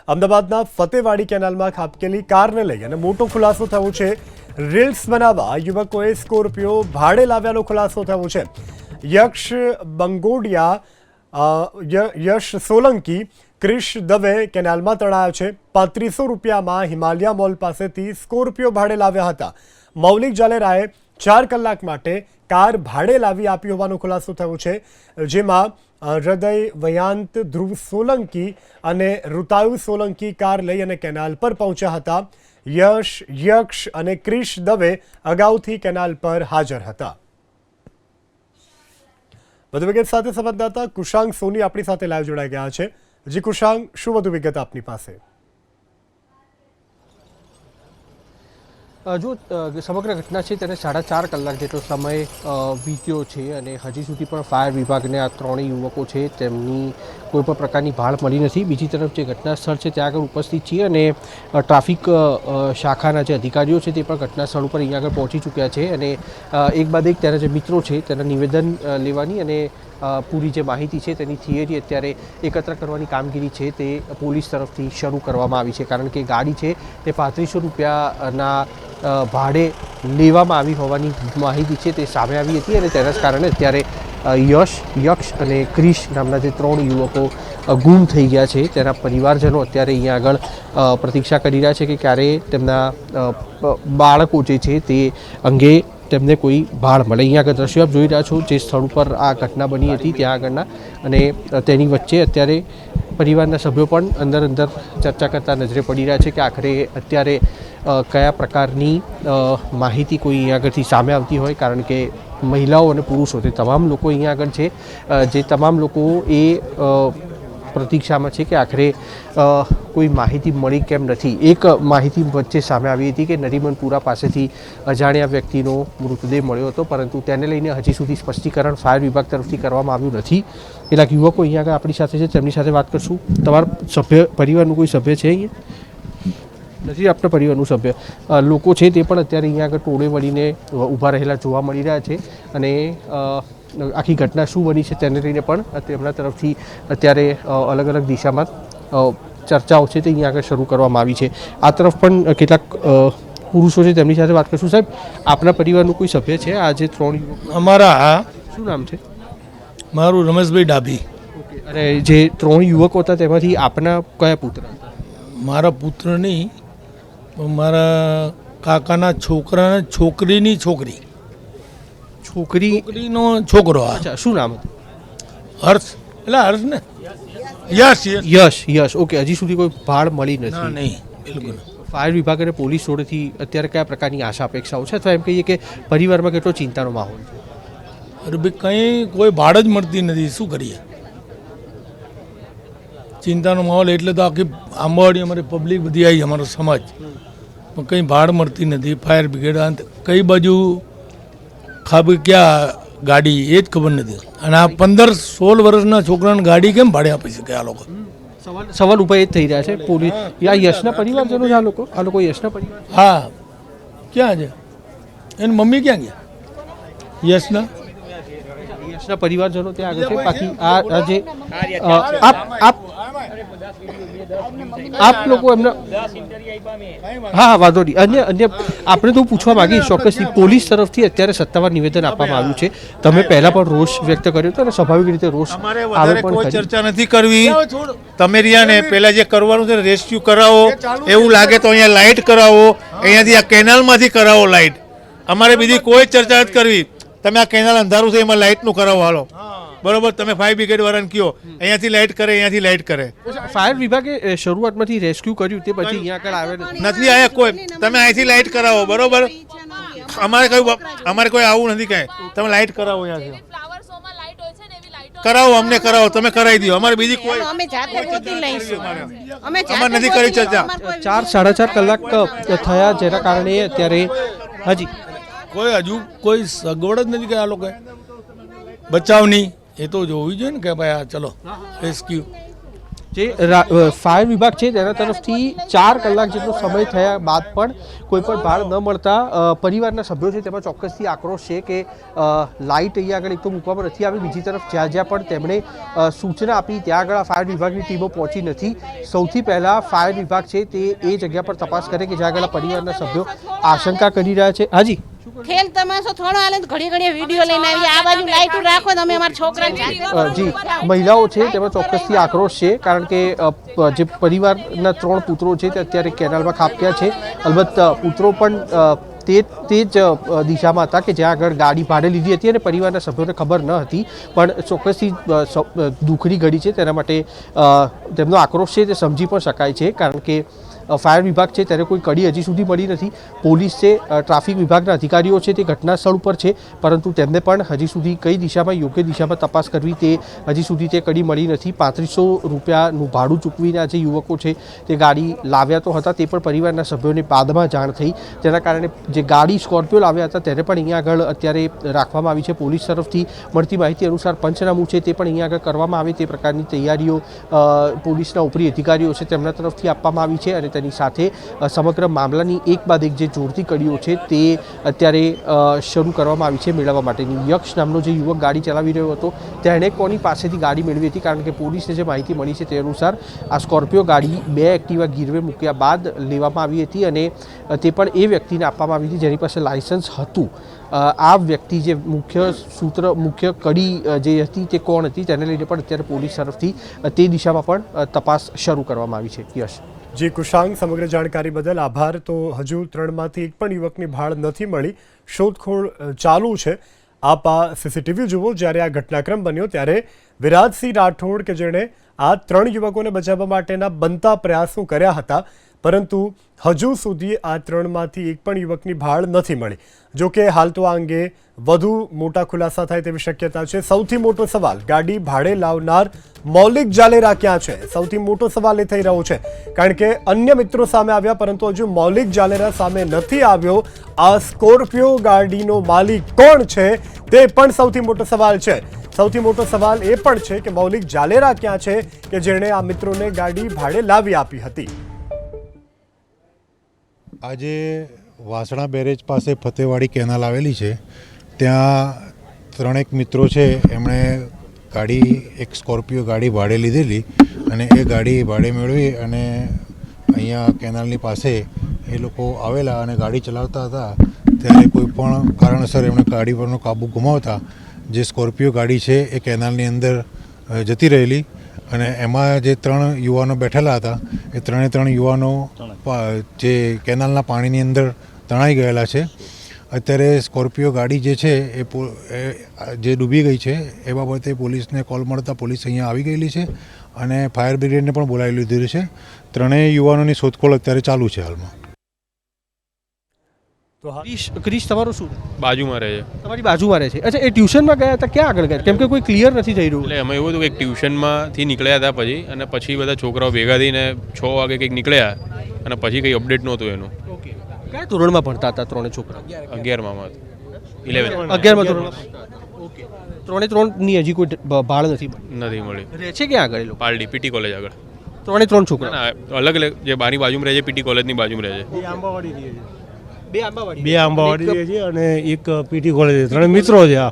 અમદાવાદના ફતેવાડી કેનાલમાં ખાબકેલી કારને લઈ અને મોટો ખુલાસો થયો છે। રીલ્સ બનાવવા યુવકોએ સ્કોર્પિયો ભાડે લાવ્યાનો ખુલાસો થયો છે। યક્ષ બંગોડિયા, યશ સોલંકી, ક્રિશ દવે કેનાલમાં તણાયા છે। 3500 રૂપિયામાં હિમાલયા મોલ પાસેથી સ્કોર્પિયો ભાડે લાવ્યા હતા। મૌલિક જાલેરાએ 4 કલાક માટે કાર ભાડે લાવી આપી હોવાનો ખુલાસો થયો છે, જેમાં હૃદય વયાંત, ધ્રુવ સોલંકી અને ઋતાયુ સોલંકી કાર લઈ અને કેનાલ પર પહોંચ્યા હતા। યશ, યક્ષ અને ક્રિશ દવે અગાઉથી કેનાલ પર હાજર હતા। વધુ વિગત સાથે સંવાદદાતા કુશાંગ સોની આપણી સાથે લાઈવ જોડાઈ ગયા છે। જી કુશાંગ, શું વધુ વિગત આપની પાસે? જો સમગ્ર ઘટના છે તેને 4.5 કલાક જેટલો સમય વીત્યો છે અને હજી સુધી પણ ફાયર વિભાગને આ ત્રણેય યુવકો છે તેમની કોઈ પણ પ્રકારની ભાળ મળી નથી। બીજી તરફ જે ઘટના સ્થળ છે ત્યાં આગળ ઉપસ્થિત છીએ અને ટ્રાફિક શાખાના જે અધિકારીઓ છે તે પણ ઘટના સ્થળ ઉપર અહીંયા આગળ પહોંચી ચૂક્યા છે અને એક બાદ એક તેના જે મિત્રો છે તેના નિવેદન લેવાની અને પૂરી જે માહિતી છે તેની થિયરી અત્યારે એકત્ર કરવાની કામગીરી છે તે પોલીસ તરફથી શરૂ કરવામાં આવી છે, કારણ કે ગાડી છે તે 3500 રૂપિયાના ભાડે લેવામાં આવી હોવાની માહિતી છે તે સામે આવી હતી અને તેના જ કારણે અત્યારે યશ, યક્ષ અને ક્રિશ નામના જે 3 યુવકો ગુમ થઈ ગયા છે તેના પરિવારજનો અત્યારે અહીંયા આગળ પ્રતીક્ષા કરી રહ્યા છે કે ક્યારે તેમના બાળકો જે છે તે અંગે તેમને કોઈ ભાળ મળે। અહીંયા આગળ દ્રશ્યો આપ જોઈ રહ્યા છો જે સ્થળ ઉપર આ ઘટના બની હતી ત્યાં આગળના, અને તેની વચ્ચે અત્યારે પરિવારના સભ્યો પણ અંદર ચર્ચા કરતા નજરે પડી રહ્યા છે કે આખરે અત્યારે કયા પ્રકારની માહિતી કોઈ અહીંયા આગળથી સામે આવતી હોય, કારણ કે મહિલાઓ અને પુરુષો તે તમામ લોકો અહીંયા આગળ છે, જે તમામ લોકો એ પ્રતીક્ષામાં છે કે આખરે કોઈ માહિતી મળી કેમ નથી। એક માહિતી વચ્ચે સામે આવી હતી કે નરીમનપુરા પાસેથી અજાણ્યા વ્યક્તિનો મૃતદેહ મળ્યો હતો, પરંતુ તેને લઈને હજી સુધી સ્પષ્ટીકરણ ફાયર વિભાગ તરફથી કરવામાં આવ્યું નથી। કેટલાક યુવકો અહીંયા આગળ આપણી સાથે છે, તેમની સાથે વાત કરશું। તમારા પરિવારનું કોઈ સભ્ય છે અહીંયા? નથી આપણા પરિવારનું સભ્ય? લોકો છે તે પણ અત્યારે અહીંયા આગળ ટોળે વળીને ઊભા રહેલા જોવા મળી રહ્યા છે અને આખી ઘટના શું બની છે તેને લઈને પણ તેમના તરફથી અત્યારે અલગ અલગ દિશામાં ચર્ચાઓ છે તે અહીંયા આગળ શરૂ કરવામાં આવી છે। આ તરફ પણ કેટલાક પુરુષો છે તેમની સાથે વાત કરશું। સાહેબ, આપના પરિવારનું કોઈ સભ્ય છે? આ જે 3 યુવકો અમારા? હા, શું નામ છે? મારું રમેશભાઈ ડાભી। ઓકે, અને જે 3 યુવકો હતા તેમાંથી આપના કયા પુત્ર હતા? મારા પુત્ર નહીં, મારા કાકાના છોકરાના છોકરીની છોકરી, છોકરીનો છોકરો। અચ્છા, શું નામ હતું? હર્ષ, એટલે હર્ષ ને યશ, યશ, યશ। ઓકે, હજી સુધી કોઈ ભાળ મળી નથી? નહીં, બિલકુલ। ફાયર વિભાગ અને પોલીસ જોડેથી અત્યારે કયા પ્રકારની આશા અપેક્ષાઓ છે, અથવા એમ કહીએ કે પરિવારમાં કેટલો ચિંતાનો માહોલ છે? અરે ભાઈ, કંઈ કોઈ ભાડ જ મળતી નથી, શું કરીએ? ચિંતાનો માહોલ એટલે તો આખી આંબાવાડી અમારી પબ્લિક બધી આવી, અમારો સમાજ, પણ કંઈ ભાડ મળતી નથી। ફાયર બ્રિગેડ કઈ બાજુ ખાબી ક્યાં ગાડી એ જ ખબર નથી, અને આ 15-16 વર્ષના છોકરાને ગાડી કેમ ભાડે આપી શકે આ લોકો? સવાલ ઉપર એ જ થઈ રહ્યા છે। પોલીસ યા યશના પરિવારજનો છે આ લોકો યશના પરિવાર? હા, ક્યાં છે એની મમ્મી? ક્યાં ગયા યશના પરિવારજનો ત્યાં આગળ છે? બાકી આ જે આપ લોકો એમના, હા, વાંધો નહીં। અન્ય આપણે તો પૂછવા માંગીશ ચોક્કસથી, પોલીસ તરફથી અત્યારે સત્તાવાર નિવેદન આપવામાં આવ્યું છે, તમે પહેલા પણ રોષ વ્યક્ત કર્યો હતો અને સ્વાભાવિક રીતે રોષ આવે પણ કોઈ ચર્ચા નથી કરવી। તમે રહ્યા ને પહેલા જે કરવાનું છે રેસ્ક્યુ કરાવો, એવું લાગે તો અહીંયા લાઇટ કરાવો, અહીંયાથી આ કેનાલમાંથી કરાવો લાઇટ। અમારે બીજી કોઈ ચર્ચા નથી કરવી। તમે આ કેનાલ અંધારું છે એમાં લાઇટનું કરાવો, હાલો, બરોબર? તમે ફાયર બ્રિગેડ વાળાને કહો અહીંયાથી લાઇટ કરે, અહીંયાથી લાઇટ કરે। ફાયર વિભાગે શરૂઆતમાંથી રેસ્ક્યુ કર્યું, તે પછી અહીંયા આગળ આવે નથી આયા કોઈ। તમે અહીંથી લાઇટ કરાવો, બરોબર? અમારે કોઈ આવું નથી કાંઈ, તમે લાઇટ કરાવો, અહીંયાથી કરાવો, અમને કરાવો, તમે કરાવી દો, અમારે બીજી કોઈ અમારે નથી કરી ચર્ચા। 4-4.5 કલાક થયા, જેના કારણે અત્યારે હાજી કોઈ હજુ કોઈ સગવડ જ નથી કે આ લોકો બચાવની, એ તો જોવું જોઈએ ને કે ભાઈ આ ચલો રેસ્ક્યુ જે ફાયર વિભાગ છે તેના તરફથી 4 કલાક જેટલો સમય થયા બાદ પણ કોઈ પણ ભાળ ન મળતા પરિવારના સભ્યો છે તેમાં ચોક્કસથી આક્રોશ છે કે લાઇટ અહીંયા આગળ એક તો મૂકવામાં નથી આવી, બીજી તરફ જ્યાં જ્યાં પણ તેમણે સૂચના આપી ત્યાં આગળ ફાયર વિભાગની ટીમો પહોંચી નથી. સૌથી પહેલાં ફાયર વિભાગ છે તે એ જગ્યા પર તપાસ કરે કે જ્યાં આગળ પરિવારના સભ્યો આશંકા કરી રહ્યા છે. હાજી, ખેલ તમાશો થોડો હાલે તો ઘડી ઘડી વિડીયો લઈને આવી, આ બાજુ લાઈટ રાખો તમે અમારા છોકરાને. જી, મહિલાઓ છે તેમાં ચોક્કસથી આક્રોશ છે કારણ કે જે પરિવારના 3 પુત્રો છે તે અત્યારે કેનાલમાં ખાબક્યા છે. અલબત્ત પુત્રો પણ તે જ દિશામાં હતા કે જ્યાં આગળ ગાડી ભાડે લીધી હતી અને પરિવારના સભ્યોને ખબર ન હતી, પણ ચોક્કસથી દુઃખની ઘડી છે તેના માટે તેમનો આક્રોશ છે તે સમજી પણ શકાય છે કારણ કે ફાયર વિભાગ છે ત્યારે કોઈ કડી હજી સુધી મળી નથી. પોલીસ છે, ટ્રાફિક વિભાગના અધિકારીઓ છે તે ઘટના સ્થળ ઉપર છે, પરંતુ તેમને પણ હજી સુધી કઈ દિશામાં યોગ્ય દિશામાં તપાસ કરવી તે હજી સુધી તે કડી મળી નથી. 3500 રૂપિયાનું ભાડું ચૂકવીને આ જે યુવકો છે તે ગાડી લાવ્યા તો હતા, તે પણ પરિવારના સભ્યોને બાદમાં જાણ થઈ, જેના કારણે જે ગાડી સ્કોર્પિયો લાવ્યા હતા તેને પણ અહીંયા આગળ અત્યારે રાખવામાં આવી છે. પોલીસ તરફથી મળતી માહિતી અનુસાર પંચનામું છે તે પણ અહીંયા આગળ કરવામાં આવે તે પ્રકારની તૈયારીઓ પોલીસના ઉપરી અધિકારીઓ છે તેમના તરફથી આપવામાં આવી છે અને તેની સાથે સમગ્ર મામલાની એક બાદ એક જે જોડતી કડીઓ છે તે અત્યારે શરૂ કરવામાં આવી છે મેળવવા માટેની. યક્ષ નામનો જે યુવક ગાડી ચલાવી રહ્યો હતો તેણે કોની પાસેથી ગાડી મેળવી હતી, કારણ કે પોલીસને જે માહિતી મળી છે તે અનુસાર આ સ્કોર્પિયો ગાડી 2 એક્ટિવા ગીરવે મૂક્યા બાદ લેવામાં આવી હતી અને તે પણ એ વ્યક્તિને આપવામાં આવી હતી જેની પાસે લાયસન્સ હતું. આ વ્યક્તિ જે મુખ્ય કડી જે હતી તે કોણ હતી તેને લઈને પણ અત્યારે પોલીસ તરફથી તે દિશામાં પણ તપાસ શરૂ કરવામાં આવી છે. યશ. જી કુશાંગ, સમગ્ર જાણકારી બદલ આભાર. તો હજુ 3માંથી એક પણ યુવકની ભાળ નથી મળી, શોધખોળ ચાલુ છે. આપ આ સીસીટીવી જુઓ. જ્યારે આ ઘટનાક્રમ બન્યો ત્યારે વિરાજસિંહ રાઠોડ કે જેણે આ 3 યુવકોને બચાવવા માટેના બનતા પ્રયાસો કર્યા હતા, પરંતુ હજુ સુધી આ 3માંથી એક પણ યુવકની ભાળ નથી મળી. જો કે હાલ તો આ અંગે વધુ મોટા ખુલાસા થાય તેવી શક્યતા છે. સૌથી મોટો સવાલ, ગાડી ભાડે લાવનાર મૌલિક જાલેરા ક્યાં છે? સૌથી મોટો સવાલ એ થઈ રહ્યો છે, કારણ કે અન્ય મિત્રો સામે આવ્યા પરંતુ હજુ મૌલિક જાલેરા સામે નથી આવ્યો. આ સ્કોર્પિયો ગાડીનો માલિક કોણ છે તે પણ સૌથી મોટો સવાલ છે. સૌથી મોટો સવાલ એ પણ છે કે મૌલિક જાલેરા ક્યાં છે કે જેણે આ મિત્રોને ગાડી ભાડે લાવી આપી હતી. આજે વાસણા બેરેજ પાસે ફતેવાડી કેનાલ આવેલી છે, ત્યાં 3 મિત્રો છે, એમણે એક સ્કોર્પિયો ગાડી ભાડે લીધેલી અને એ ગાડી ભાડે મેળવી અને અહીંયા કેનાલની પાસે એ લોકો આવેલા અને ગાડી ચલાવતા હતા ત્યારે કોઈ પણ કારણસર એમણે ગાડી પરનો કાબુ ગુમાવતા જે સ્કોર્પિયો ગાડી છે એ કેનાલની અંદર જતી રહેલી અને એમાં જે 3 યુવાનો બેઠેલા હતા એ 3 યુવાનો જે કેનાલના પાણીની અંદર તણાઈ ગયેલા છે. અત્યારે સ્કોર્પિયો ગાડી જે છે એ જે ડૂબી ગઈ છે એ બાબતે પોલીસને કોલ મળતા પોલીસ અહીંયા આવી ગયેલી છે અને ફાયર બ્રિગેડને પણ બોલાવી લીધેલું છે. 3 યુવાનોની શોધખોળ અત્યારે ચાલુ છે હાલમાં. તો ક્રિશ તમારું શું? બાજુમાં રહે છે. તમારી બાજુમાં રહે છે? અચ્છા, એ ટ્યુશનમાં ગયા હતા, ક્યાં આગળ ગયા? કેમ કે કોઈ ક્લિયર નથી થઈ રહ્યું. એટલે એમાં એવું હતું કે ટ્યુશનમાંથી નીકળ્યા હતા પછી બધા છોકરાઓ ભેગા થઈને 6 વાગે કંઈક નીકળ્યા અને પછી કંઈ અપડેટ નહોતું એનું. ઓકે, કયા ધોરણમાં ભણતા હતા 3 છોકરા? 11માં 11માં ધોરણમાં. ઓકે, 3ની હજી કોઈ ભાળ નથી મળી. રહે છે ક્યાં આગળ? પાલડી પીટી કોલેજ આગળ. 3 છોકરા અલગ અલગ, જે બારી બાજુમાં રહે છે પીટી કોલેજની બાજુમાં રહે છે. બે આંબાવાડી રહે છે અને એક પીટી કોલેજ. 3 મિત્રો છે.